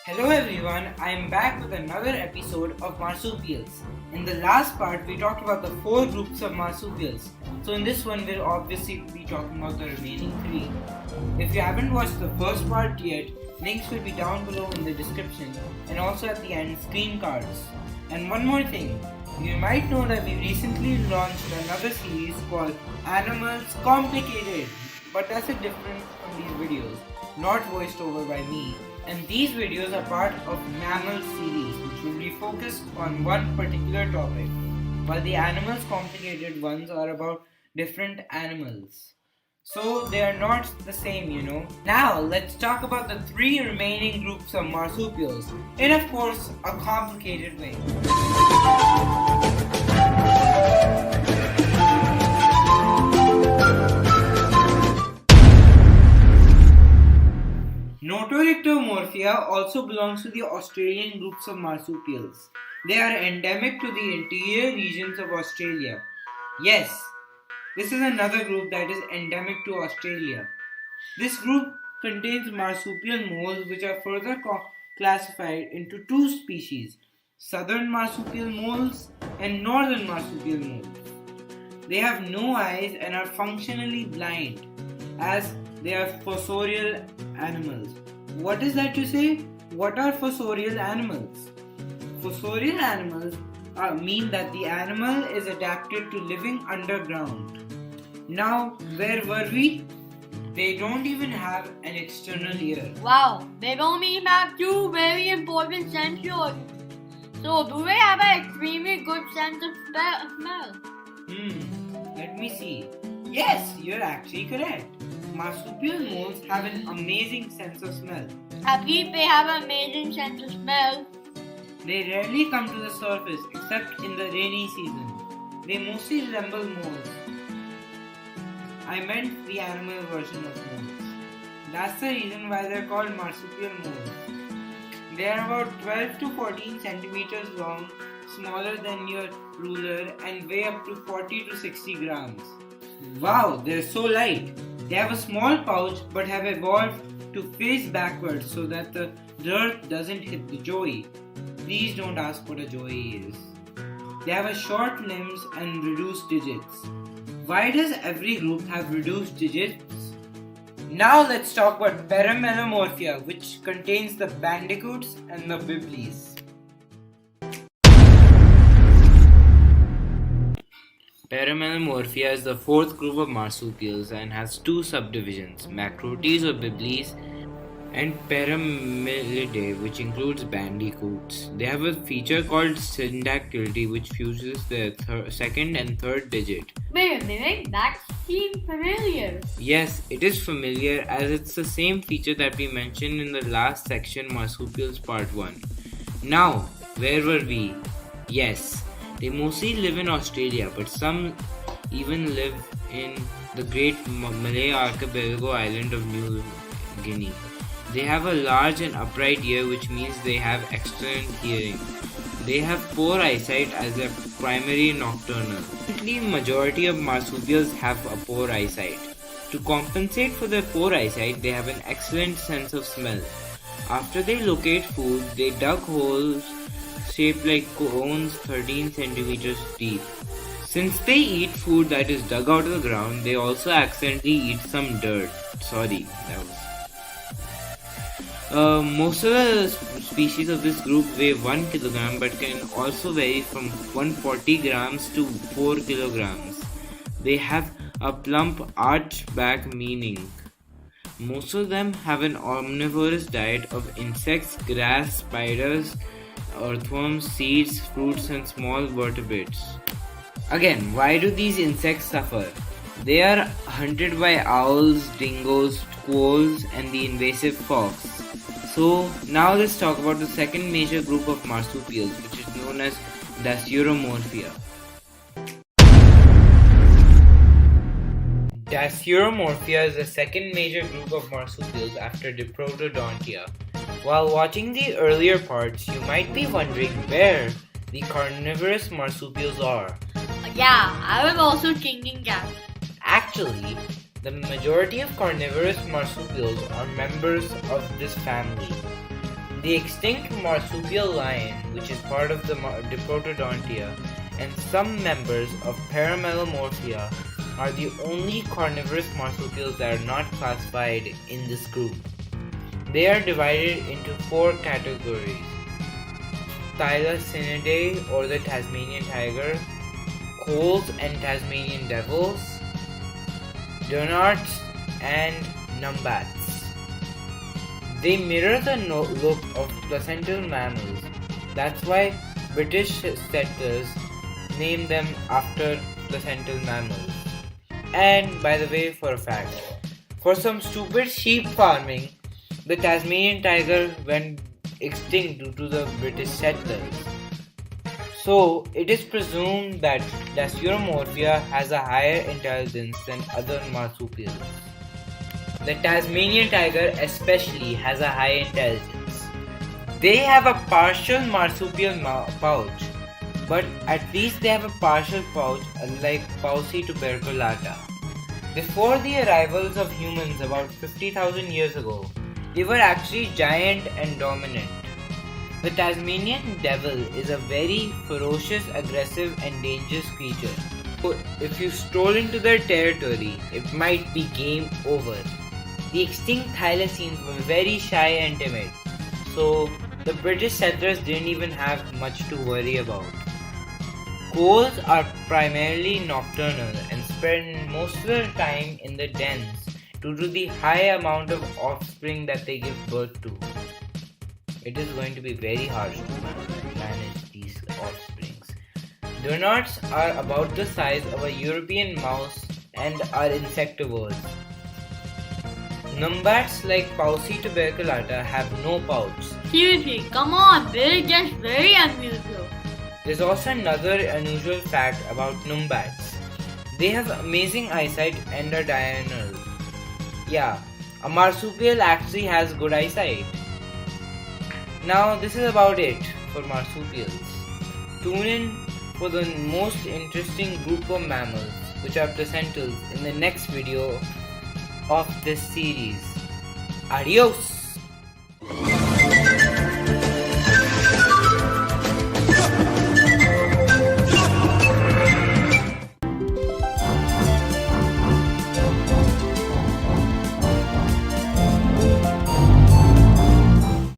Hello everyone, I am back with another episode of Marsupials. In the last part, we talked about the 4 groups of marsupials. So in this one, we'll obviously be talking about the remaining 3. If you haven't watched the first part yet, links will be down below in the description and also at the end screen cards. And one more thing, you might know that we recently launched another series called Animals Complicated. But that's different from these videos, not voiced over by me. And these videos are part of Mammals series, which will be focused on one particular topic, while the Animals Complicated ones are about different animals. So they are not the same, you know. Now let's talk about the 3 remaining groups of marsupials, in of course a complicated way. Notoryctemorphia also belongs to the Australian groups of marsupials. They are endemic to the interior regions of Australia. Yes, this is another group that is endemic to Australia. This group contains marsupial moles which are further classified into 2 species, southern marsupial moles and northern marsupial moles. They have no eyes and are functionally blind, as they are fossorial animals. What is that you say? What are fossorial animals? Fossorial animals mean that the animal is adapted to living underground. Now, where were we? They don't even have an external ear. Wow, they don't even have 2 very important sense organs. So, do they have an extremely good sense of smell? Let me see. Yes, you're actually correct. Marsupial moles have an amazing sense of smell. At least they have an amazing sense of smell. They rarely come to the surface except in the rainy season. They mostly resemble moles. I meant the animal version of moles. That's the reason why they're called marsupial moles. They are about 12 to 14 centimeters long, smaller than your ruler, and weigh up to 40 to 60 grams. Wow, they're so light. They have a small pouch but have evolved to face backwards so that the dirt doesn't hit the joey. Please don't ask what a joey is. They have a short limbs and reduced digits. Why does every group have reduced digits? Now let's talk about Peramelemorphia, which contains the bandicoots and the biblis. Peramelemorphia is the 4th group of marsupials and has 2 subdivisions, Macrotes or biblis and Peramelidae, which includes bandicoots. They have a feature called syndactylity, which fuses their 2nd and 3rd digit. Wait a minute, that seems familiar. Yes, it is familiar as it's the same feature that we mentioned in the last section, Marsupials Part 1. Now, where were we? Yes, they mostly live in Australia, but some even live in the Great Malay Archipelago island of New Guinea. They have a large and upright ear, which means they have excellent hearing. They have poor eyesight as they're primarily nocturnal. Currently, majority of marsupials have a poor eyesight. To compensate for their poor eyesight, they have an excellent sense of smell. After they locate food, they dug holes shaped like cones 13 centimeters deep. Since they eat food that is dug out of the ground, they also accidentally eat some dirt. Most of the species of this group weigh 1 kilogram but can also vary from 140 grams to 4 kilograms. They have a plump arched back, meaning most of them have an omnivorous diet of insects, grass, spiders, earthworms, seeds, fruits and small vertebrates. Again, why do these insects suffer? They are hunted by owls, dingoes, squirrels and the invasive fox. So now let's talk about the second major group of marsupials, which is known as Dasyuromorphia. Dasyuromorphia is the second major group of marsupials after Diprotodontia. While watching the earlier parts, you might be wondering where the carnivorous marsupials are. Yeah, I was also thinking that. Actually, the majority of carnivorous marsupials are members of this family. The extinct marsupial lion, which is part of the Diprotodontia, and some members of Peramelemorphia are the only carnivorous marsupials that are not classified in this group. They are divided into 4 categories: Thylacinidae or the Tasmanian tiger, coals and Tasmanian devils, Donarts, and Numbats. They mirror the look of placental mammals. That's why British settlers named them after placental mammals. And by the way, for a fact, for some stupid sheep farming, the Tasmanian tiger went extinct due to the British settlers. So it is presumed that Dasyuromorphia has a higher intelligence than other marsupials. The Tasmanian tiger especially has a high intelligence. They have a partial marsupial pouch, but at least they have a partial pouch unlike Pauci tuberculata. Before the arrivals of humans about 50,000 years ago, they were actually giant and dominant. The Tasmanian devil is a very ferocious, aggressive and dangerous creature. So if you stroll into their territory, it might be game over. The extinct thylacines were very shy and timid, so the British settlers didn't even have much to worry about. Coals are primarily nocturnal and spend most of their time in the dens due to the high amount of offspring that they give birth to. It is going to be very hard to manage these offsprings. Donarts are about the size of a European mouse and are insectivores. Numbats like Pauci tuberculata have no pouch. Seriously, come on, this gets very unusual. There's also another unusual fact about Numbats. They have amazing eyesight and are diurnal. Yeah, a marsupial actually has good eyesight. Now this is about it for marsupials. Tune in for the most interesting group of mammals, which are placentals, in the next video of this series. Adios!